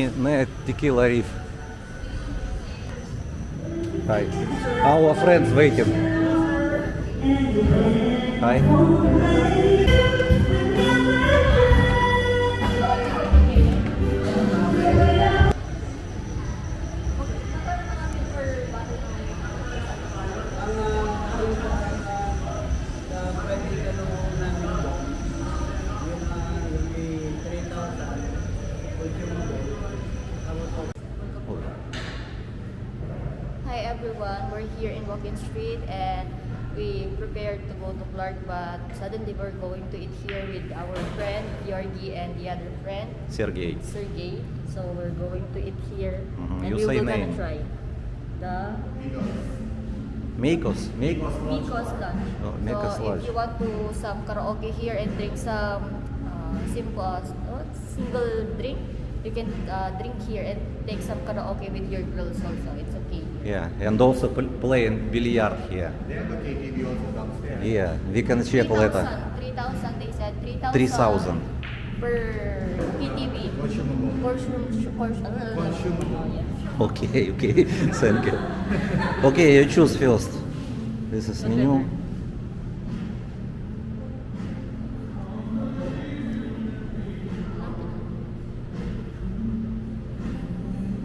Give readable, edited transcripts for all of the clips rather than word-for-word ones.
не tequila reef. Hi. Our friends waiting. Hi. Hi everyone, we're here in Walking Street and we prepared to go to Clark, but suddenly we're going to eat here with our friend Georgi and the other friend Sergey. Sergey. So we're going to eat here and You we say will name. gonna try the Mekos. Miko's lunch. Oh, Miko's so lunch. if you want to some karaoke here and drink some single drink, you can drink here and take some karaoke with your girls also. It's okay. Yeah, and also playing billiard here. They have the KTV also downstairs. Yeah, we can check later. 3,000, they said 3,000 3,000. per PTV. Consumable. Yeah. Okay, thank you. Okay, you choose first. This is menu. Oh,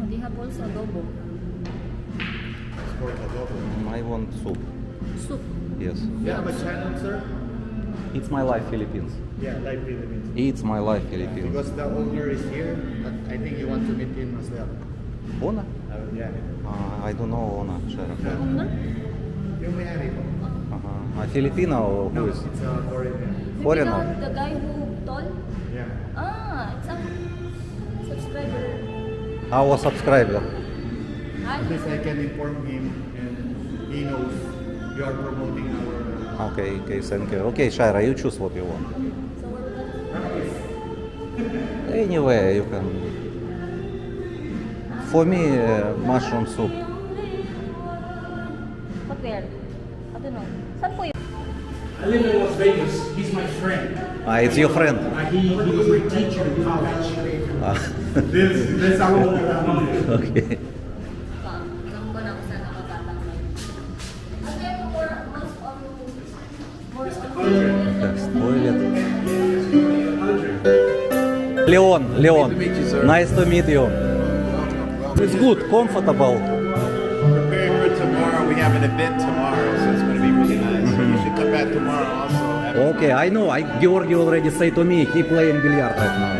they have also adobo. It's called adobo. I want soup. Soup. Yes. You have a channel, sir? It's my life, Philippines. Yeah, Live Philippines. It's my life, Philippines. Because the owner is here, but I think you want to meet him as well. Ona? Yeah. I don't know Ona. Sheriff. Owner? Yung may-ari po. A Filipino or who No, is? it's a foreigner. Foreigner. The guy who told? Yeah. It's a subscriber. Our subscriber. At least I can inform him and he knows you are promoting our... Okay, thank you. Okay, Shaira, you choose what you want. So we're gonna Anyway, you can. For me, mushroom soup. But where? I don't know. Saan po yun? I live in Las Vegas. He's my friend. It's your friend. He was my teacher in college. This I won't let that money. Okay. Alam ko na kung saan ako tatangay. Ano yung more That's toilet. Leon. Nice to meet you. It's good, comfortable. Preparing for tomorrow. We have an event tomorrow, so it's going to be really nice. You should come back tomorrow also. Okay, I know. Georgi already said to me he playing billiard right now.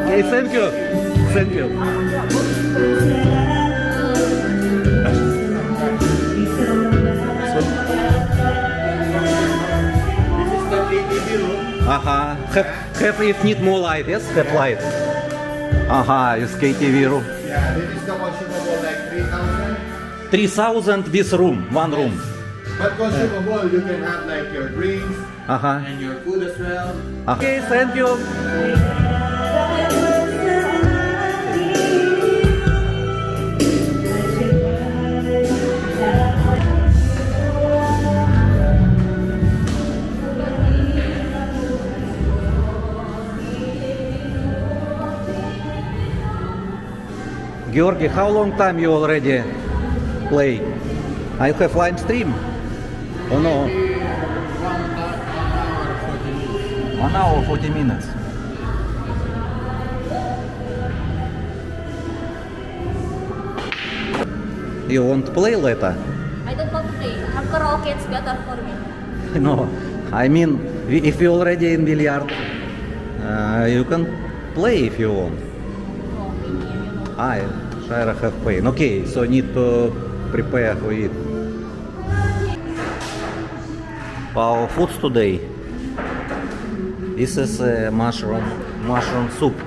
Okay, thank you. Thank you. This is the KTV room. Have if need more light, yes? Have light. It's KTV room. Yeah, this is the consumable like 3,000. 3,000 this room, one room. But consumable, you can have like your drinks and your food as well. Okay, thank you. Georgi, how long time you already play? I have live stream. Oh no? 1 hour 40 minutes. You want to play later? I don't want to play. Have karaoke, it's better for me. No, I mean, if you already in billiard, you can play if you want. Oh, you know. Shaira have pain. Okay, so need to prepare for it. Our food today. This is mushroom soup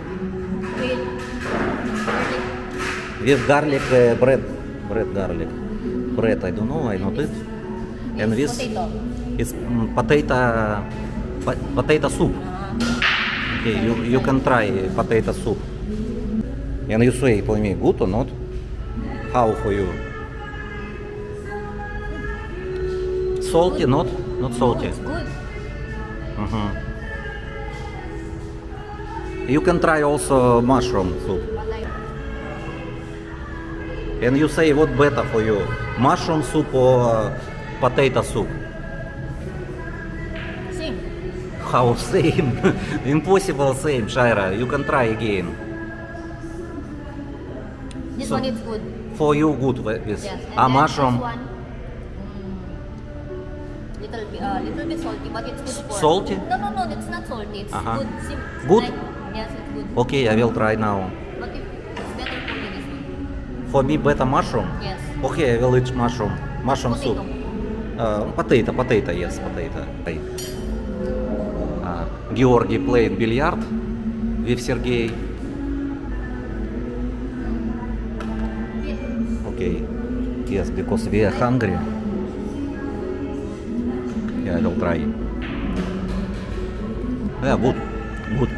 with garlic bread garlic. Bread, I don't know, I not it. And this Potato. is potato soup. Okay, you can try potato soup. And you say for me, good or not? How for you? Salty, not salty. It's good. You can try also mushroom soup. But like, And you say what better for you, mushroom soup or potato soup? same. How same? Impossible same, Shaira. You can try again. This So- one is good. For you good with Yes. And then mushroom. this one, little bit salty, but it's good for. Salty? No, it's not salty. It's Uh-huh. good. Good? Yes, it's good. Okay, I will try now. But if it's better for you, this one. For me better mushroom? Yes. Okay, I will eat mushroom. Mushroom soup. Potato. Potato, yes, potato. Georgi playing billiard with Sergey. Okay. Yes, because we are hungry. Yeah, I will try. Yeah, good. Good.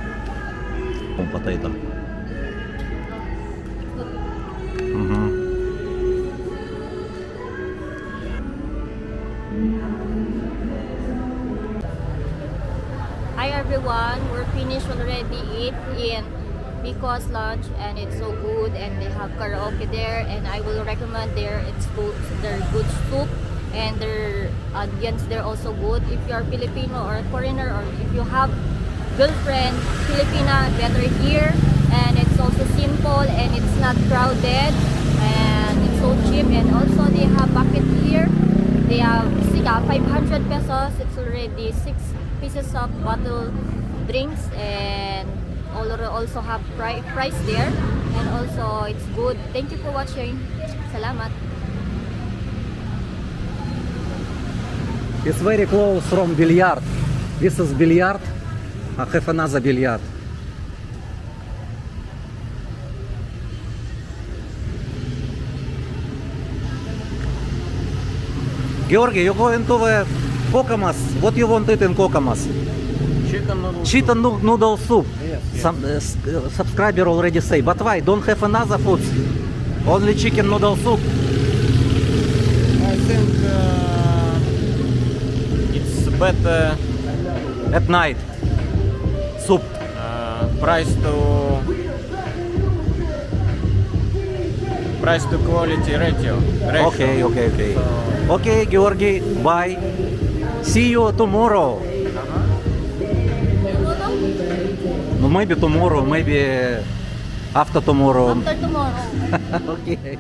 Potato. Mm-hmm. Hi everyone, we're finished already eating Miko's lunch and it's so good and they have karaoke there and I will recommend there it's good, their good soup and their ambience there also good. If you are Filipino or foreigner or if you have girlfriend Filipina, better here and it's also simple and it's not crowded and it's so cheap and also they have bucket here. They have 500 pesos, it's already 6 pieces of bottle drinks and also have price there and also it's good. Thank you for watching. Salamat. It's very close from billiard. This is billiard. I have another billiard. Georgi, you going to the Kokomas. What you want to eat in Kokomas? Chicken noodles. Chicken noodle soup. Yes, yes. Some subscriber already say, but why? Don't have another food? Only chicken noodle soup. I think it's better At night. Soup. price to quality ratio. Okay. So- Okay, Georgi, bye. See you tomorrow. No, maybe tomorrow, maybe after tomorrow. After tomorrow. Okay.